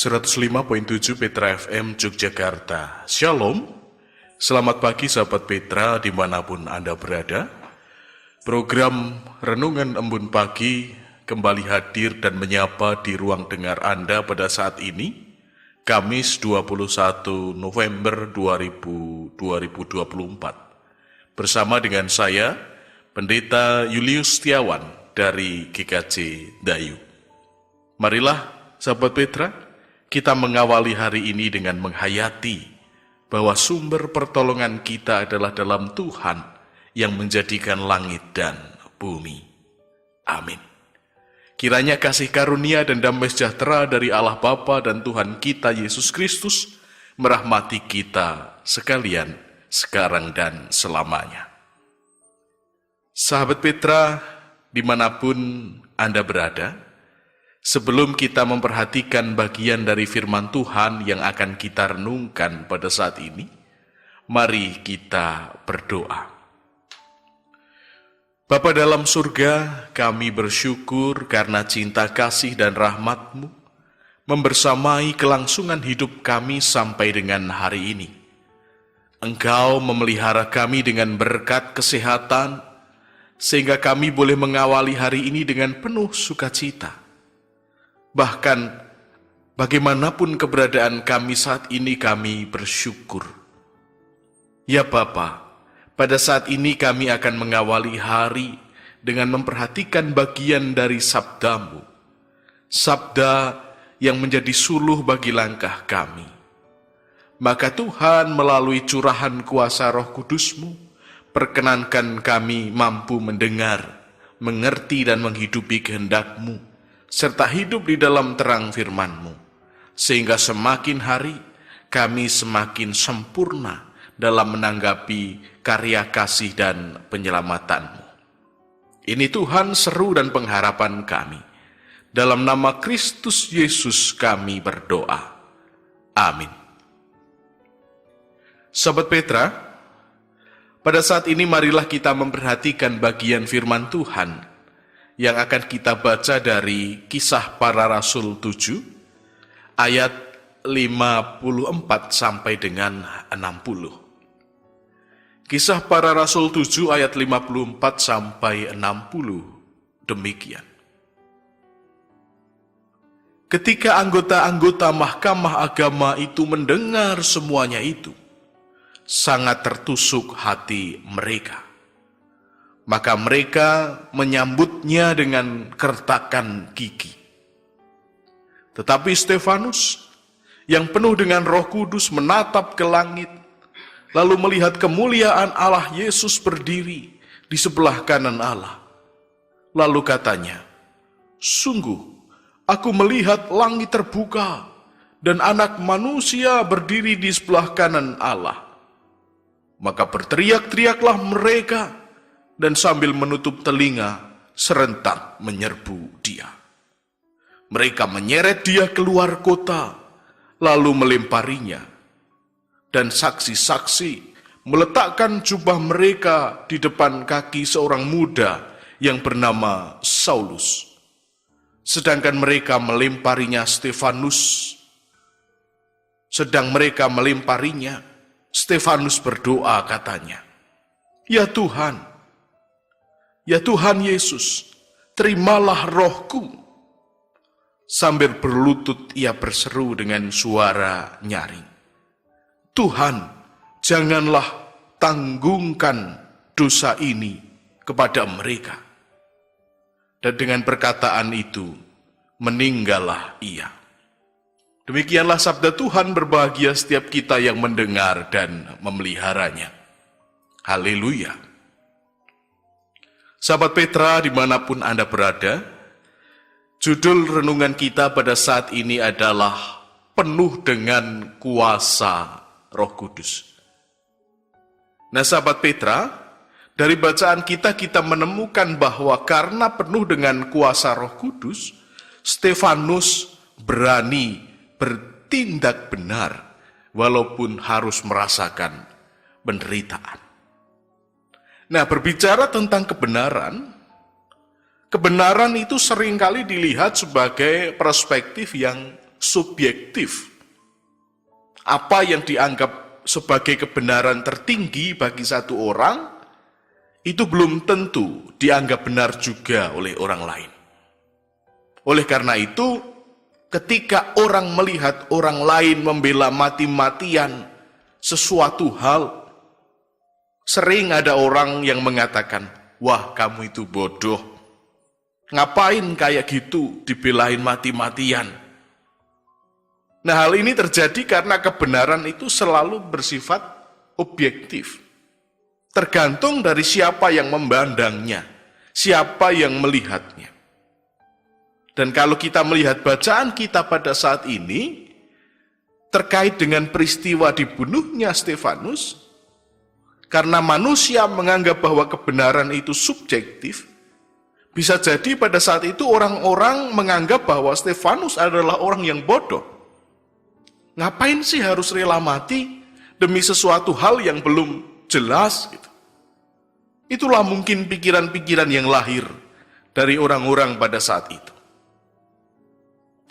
105.7 Petra FM Yogyakarta. Shalom, selamat pagi sahabat Petra dimanapun Anda berada. Program Renungan Embun Pagi kembali hadir dan menyapa di ruang dengar Anda pada saat ini, Kamis 21 November 2024. Bersama dengan saya, Pendeta Julius Setiawan dari GKJ Dayu. Marilah sahabat Petra, kita mengawali hari ini dengan menghayati bahwa sumber pertolongan kita adalah dalam Tuhan yang menjadikan langit dan bumi. Amin. Kiranya kasih karunia dan damai sejahtera dari Allah Bapa dan Tuhan kita Yesus Kristus merahmati kita sekalian sekarang dan selamanya. Sahabat Petra, dimanapun Anda berada, sebelum kita memperhatikan bagian dari firman Tuhan yang akan kita renungkan pada saat ini, mari kita berdoa. Bapa dalam surga, kami bersyukur karena cinta kasih dan rahmat-Mu membersamai kelangsungan hidup kami sampai dengan hari ini. Engkau memelihara kami dengan berkat kesehatan, sehingga kami boleh mengawali hari ini dengan penuh sukacita. Bahkan, bagaimanapun keberadaan kami saat ini, kami bersyukur. Ya Bapa, pada saat ini kami akan mengawali hari dengan memperhatikan bagian dari sabda-Mu. Sabda yang menjadi suluh bagi langkah kami. Maka Tuhan melalui curahan kuasa Roh Kudus-Mu, perkenankan kami mampu mendengar, mengerti dan menghidupi kehendak-Mu, serta hidup di dalam terang firman-Mu, sehingga semakin hari kami semakin sempurna dalam menanggapi karya kasih dan penyelamatan-Mu. Ini Tuhan seru dan pengharapan kami. Dalam nama Kristus Yesus kami berdoa. Amin. Sahabat Petra, pada saat ini marilah kita memperhatikan bagian firman Tuhan yang akan kita baca dari Kisah Para Rasul 7, ayat 54 sampai dengan 60. Kisah Para Rasul 7 ayat 54 sampai 60, demikian. Ketika anggota-anggota Mahkamah Agama itu mendengar semuanya itu, sangat tertusuk hati mereka. Maka mereka menyambutnya dengan kertakan gigi. Tetapi Stefanus, yang penuh dengan Roh Kudus, menatap ke langit, lalu melihat kemuliaan Allah Yesus berdiri di sebelah kanan Allah. Lalu katanya, "Sungguh, aku melihat langit terbuka dan Anak Manusia berdiri di sebelah kanan Allah." Maka berteriak-teriaklah mereka, dan sambil menutup telinga, serentak menyerbu dia. Mereka menyeret dia keluar kota, lalu melemparinya. Dan saksi-saksi meletakkan jubah mereka di depan kaki seorang muda yang bernama Saulus. Sedang mereka melemparinya, Stefanus berdoa, katanya, Ya Tuhan Yesus, terimalah rohku." Sambil berlutut ia berseru dengan suara nyaring, "Tuhan, janganlah tanggungkan dosa ini kepada mereka." Dan dengan perkataan itu, meninggallah ia. Demikianlah sabda Tuhan. Berbahagia setiap kita yang mendengar dan memeliharanya. Haleluya. Sahabat Petra dimanapun Anda berada, judul renungan kita pada saat ini adalah penuh dengan kuasa Roh Kudus. Nah sahabat Petra, dari bacaan kita menemukan bahwa karena penuh dengan kuasa Roh Kudus, Stefanus berani bertindak benar walaupun harus merasakan penderitaan. Nah, berbicara tentang kebenaran itu seringkali dilihat sebagai perspektif yang subjektif. Apa yang dianggap sebagai kebenaran tertinggi bagi satu orang, itu belum tentu dianggap benar juga oleh orang lain. Oleh karena itu, ketika orang melihat orang lain membela mati-matian sesuatu hal, sering ada orang yang mengatakan, wah kamu itu bodoh. Ngapain kayak gitu dibelain mati-matian? Nah, hal ini terjadi karena kebenaran itu selalu bersifat objektif. Tergantung dari siapa yang memandangnya, siapa yang melihatnya. Dan kalau kita melihat bacaan kita pada saat ini, terkait dengan peristiwa dibunuhnya Stefanus, karena manusia menganggap bahwa kebenaran itu subjektif, bisa jadi pada saat itu orang-orang menganggap bahwa Stefanus adalah orang yang bodoh. Ngapain sih harus rela mati demi sesuatu hal yang belum jelas? Gitu. Itulah mungkin pikiran-pikiran yang lahir dari orang-orang pada saat itu.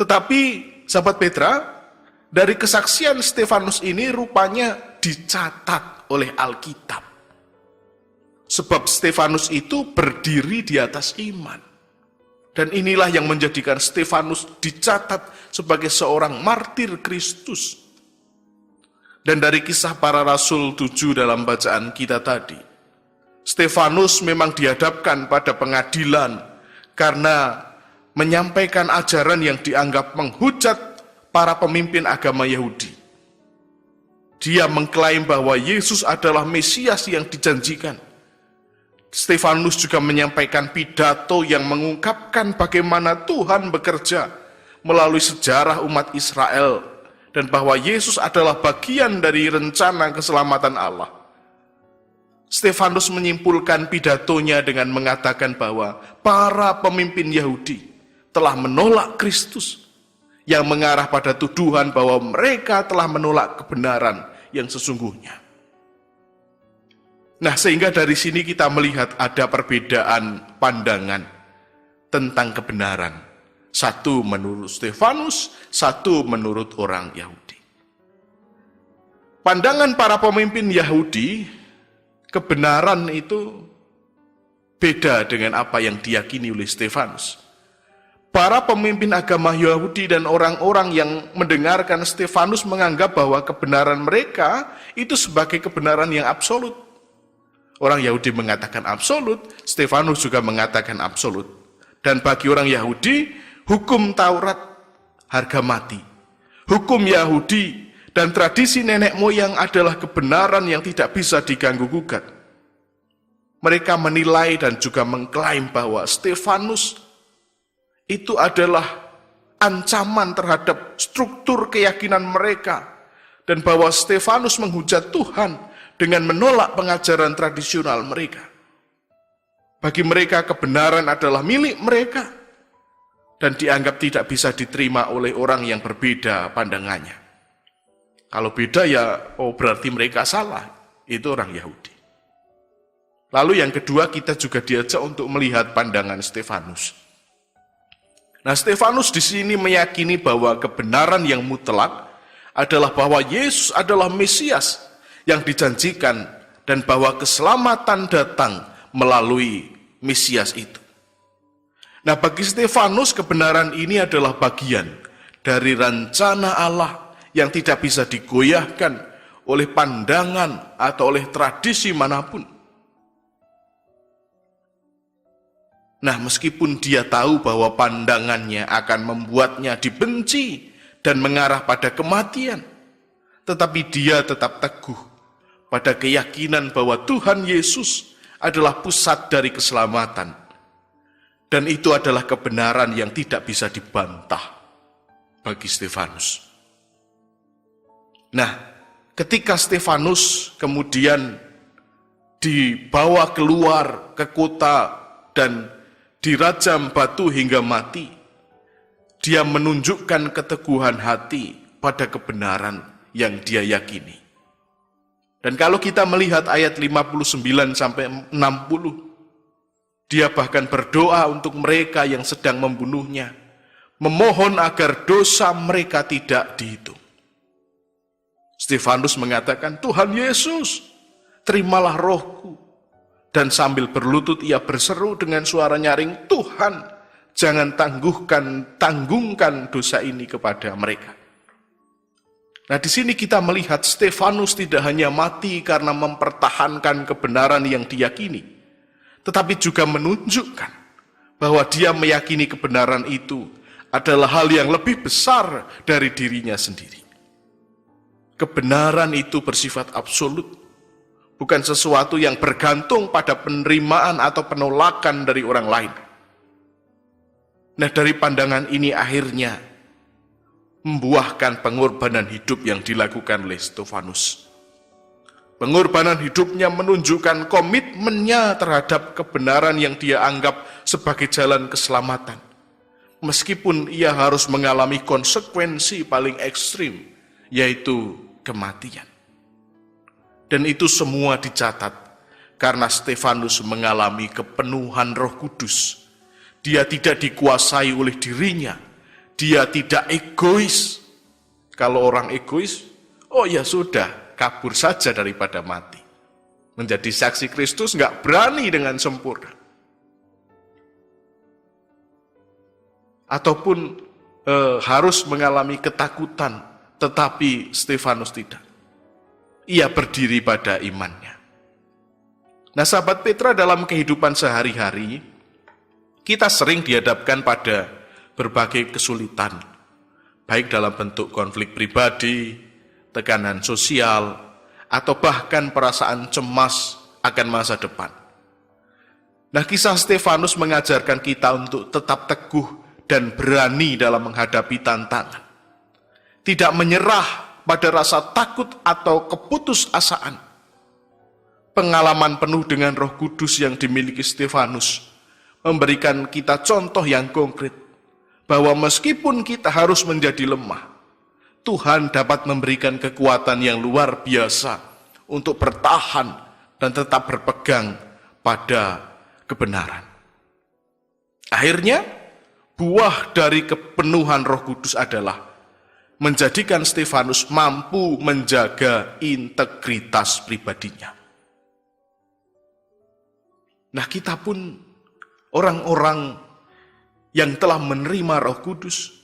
Tetapi, sahabat Petra, dari kesaksian Stefanus ini rupanya dicatat oleh Alkitab. Sebab Stefanus itu berdiri di atas iman. Dan inilah yang menjadikan Stefanus dicatat sebagai seorang martir Kristus. Dan dari kisah para rasul 7 dalam bacaan kita tadi, Stefanus memang dihadapkan pada pengadilan karena menyampaikan ajaran yang dianggap menghujat para pemimpin agama Yahudi. Dia mengklaim bahwa Yesus adalah Mesias yang dijanjikan. Stefanus juga menyampaikan pidato yang mengungkapkan bagaimana Tuhan bekerja melalui sejarah umat Israel dan bahwa Yesus adalah bagian dari rencana keselamatan Allah. Stefanus menyimpulkan pidatonya dengan mengatakan bahwa para pemimpin Yahudi telah menolak Kristus, yang mengarah pada tuduhan bahwa mereka telah menolak kebenaran yang sesungguhnya. Nah, sehingga dari sini kita melihat ada perbedaan pandangan tentang kebenaran. Satu menurut Stefanus, satu menurut orang Yahudi. Pandangan para pemimpin Yahudi, kebenaran itu beda dengan apa yang diyakini oleh Stefanus. Para pemimpin agama Yahudi dan orang-orang yang mendengarkan Stefanus menganggap bahwa kebenaran mereka itu sebagai kebenaran yang absolut. Orang Yahudi mengatakan absolut, Stefanus juga mengatakan absolut. Dan bagi orang Yahudi, hukum Taurat harga mati. Hukum Yahudi dan tradisi nenek moyang adalah kebenaran yang tidak bisa diganggu-gugat. Mereka menilai dan juga mengklaim bahwa Stefanus itu adalah ancaman terhadap struktur keyakinan mereka, dan bahwa Stefanus menghujat Tuhan dengan menolak pengajaran tradisional mereka. Bagi mereka kebenaran adalah milik mereka dan dianggap tidak bisa diterima oleh orang yang berbeda pandangannya. Kalau beda ya berarti mereka salah. Itu orang Yahudi. Lalu yang kedua, kita juga diajak untuk melihat pandangan Stefanus. Nah, Stefanus di sini meyakini bahwa kebenaran yang mutlak adalah bahwa Yesus adalah Mesias yang dijanjikan dan bahwa keselamatan datang melalui Mesias itu. Nah, bagi Stefanus kebenaran ini adalah bagian dari rencana Allah yang tidak bisa digoyahkan oleh pandangan atau oleh tradisi manapun. Nah, meskipun dia tahu bahwa pandangannya akan membuatnya dibenci dan mengarah pada kematian, tetapi dia tetap teguh pada keyakinan bahwa Tuhan Yesus adalah pusat dari keselamatan. Dan itu adalah kebenaran yang tidak bisa dibantah bagi Stefanus. Nah, ketika Stefanus kemudian dibawa keluar ke kota dan dirajam batu hingga mati, dia menunjukkan keteguhan hati pada kebenaran yang dia yakini. Dan kalau kita melihat ayat 59-60, dia bahkan berdoa untuk mereka yang sedang membunuhnya, memohon agar dosa mereka tidak dihitung. Stefanus mengatakan, "Tuhan Yesus, terimalah rohku." Dan sambil berlutut ia berseru dengan suara nyaring, "Tuhan, jangan tanggungkan dosa ini kepada mereka." Nah, di sini kita melihat Stefanus tidak hanya mati karena mempertahankan kebenaran yang diyakini, tetapi juga menunjukkan bahwa dia meyakini kebenaran itu adalah hal yang lebih besar dari dirinya sendiri. Kebenaran itu bersifat absolut, bukan sesuatu yang bergantung pada penerimaan atau penolakan dari orang lain. Nah, dari pandangan ini akhirnya membuahkan pengorbanan hidup yang dilakukan oleh Stefanus. Pengorbanan hidupnya menunjukkan komitmennya terhadap kebenaran yang dia anggap sebagai jalan keselamatan. Meskipun ia harus mengalami konsekuensi paling ekstrim, yaitu kematian. Dan itu semua dicatat karena Stefanus mengalami kepenuhan Roh Kudus. Dia tidak dikuasai oleh dirinya. Dia tidak egois. Kalau orang egois, oh ya sudah, kabur saja daripada mati. Menjadi saksi Kristus nggak berani dengan sempurna. Ataupun harus mengalami ketakutan, tetapi Stefanus tidak. Ia berdiri pada imannya. Nah, sahabat Petra, dalam kehidupan sehari-hari, kita sering dihadapkan pada berbagai kesulitan, baik dalam bentuk konflik pribadi, tekanan sosial, atau bahkan perasaan cemas akan masa depan. Nah, kisah Stefanus mengajarkan kita untuk tetap teguh dan berani dalam menghadapi tantangan. Tidak menyerah pada rasa takut atau keputusasaan. Pengalaman penuh dengan Roh Kudus yang dimiliki Stefanus memberikan kita contoh yang konkret bahwa meskipun kita harus menjadi lemah, Tuhan dapat memberikan kekuatan yang luar biasa untuk bertahan dan tetap berpegang pada kebenaran. Akhirnya, buah dari kepenuhan Roh Kudus adalah menjadikan Stefanus mampu menjaga integritas pribadinya. Nah, kita pun orang-orang yang telah menerima Roh Kudus,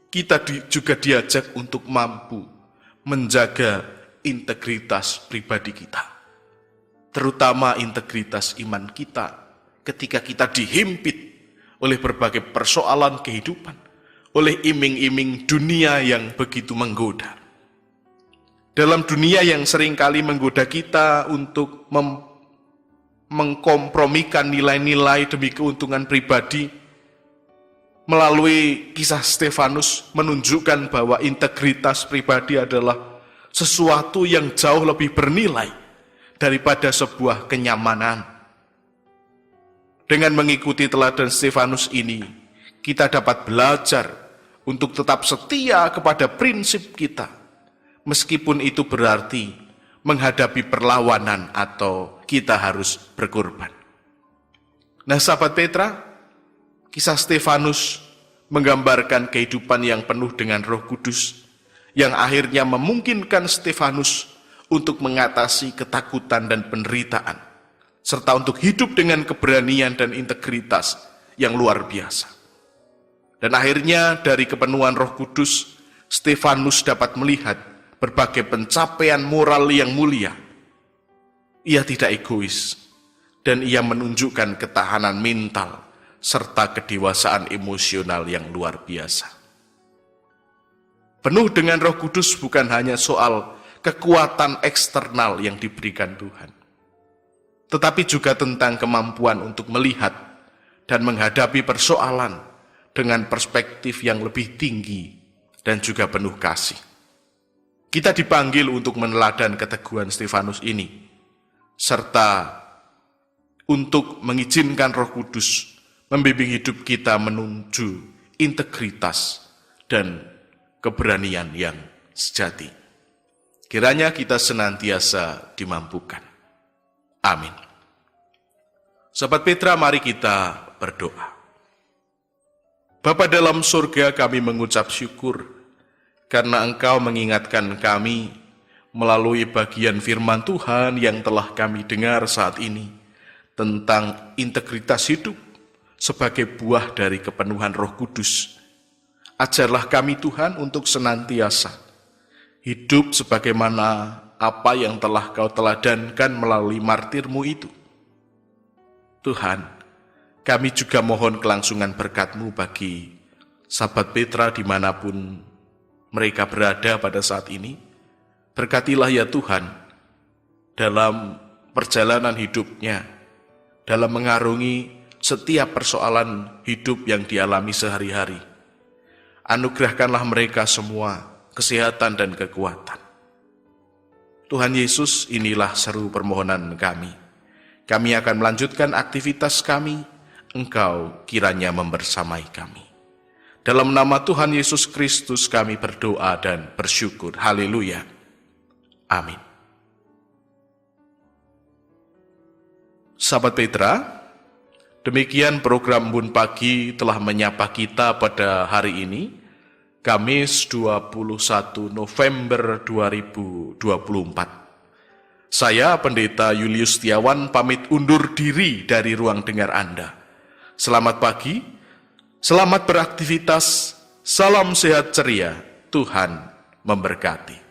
kita juga diajak untuk mampu menjaga integritas pribadi kita. Terutama integritas iman kita ketika kita dihimpit oleh berbagai persoalan kehidupan, oleh iming-iming dunia yang begitu menggoda. Dalam dunia yang seringkali menggoda kita untuk mengkompromikan nilai-nilai demi keuntungan pribadi, melalui kisah Stefanus menunjukkan bahwa integritas pribadi adalah sesuatu yang jauh lebih bernilai daripada sebuah kenyamanan. Dengan mengikuti teladan Stefanus ini, kita dapat belajar untuk tetap setia kepada prinsip kita, meskipun itu berarti menghadapi perlawanan atau kita harus berkorban. Nah, sahabat Petra, kisah Stefanus menggambarkan kehidupan yang penuh dengan Roh Kudus, yang akhirnya memungkinkan Stefanus untuk mengatasi ketakutan dan penderitaan, serta untuk hidup dengan keberanian dan integritas yang luar biasa. Dan akhirnya dari kepenuhan Roh Kudus, Stefanus dapat melihat berbagai pencapaian moral yang mulia. Ia tidak egois, dan ia menunjukkan ketahanan mental serta kedewasaan emosional yang luar biasa. Penuh dengan Roh Kudus bukan hanya soal kekuatan eksternal yang diberikan Tuhan, tetapi juga tentang kemampuan untuk melihat dan menghadapi persoalan dengan perspektif yang lebih tinggi dan juga penuh kasih. Kita dipanggil untuk meneladan keteguhan Stefanus ini, serta untuk mengizinkan Roh Kudus membimbing hidup kita menuju integritas dan keberanian yang sejati. Kiranya kita senantiasa dimampukan. Amin. Sahabat Petra, mari kita berdoa. Bapa dalam surga, kami mengucap syukur karena Engkau mengingatkan kami melalui bagian firman Tuhan yang telah kami dengar saat ini tentang integritas hidup sebagai buah dari kepenuhan Roh Kudus. Ajarlah kami Tuhan untuk senantiasa hidup sebagaimana apa yang telah Kau teladankan melalui martir-Mu itu. Tuhan, kami juga mohon kelangsungan berkat-Mu bagi sahabat Petra dimanapun mereka berada pada saat ini. Berkatilah ya Tuhan dalam perjalanan hidupnya, dalam mengarungi setiap persoalan hidup yang dialami sehari-hari. Anugerahkanlah mereka semua kesehatan dan kekuatan. Tuhan Yesus, inilah seru permohonan kami. Kami akan melanjutkan aktivitas kami, Engkau kiranya membersamai kami. Dalam nama Tuhan Yesus Kristus kami berdoa dan bersyukur. Haleluya. Amin. Sahabat Petra, demikian program Embun Pagi telah menyapa kita pada hari ini, Kamis 21 November 2024. Saya, Pendeta Julius Setiawan, pamit undur diri dari ruang dengar Anda. Selamat pagi, selamat beraktivitas, salam sehat ceria, Tuhan memberkati.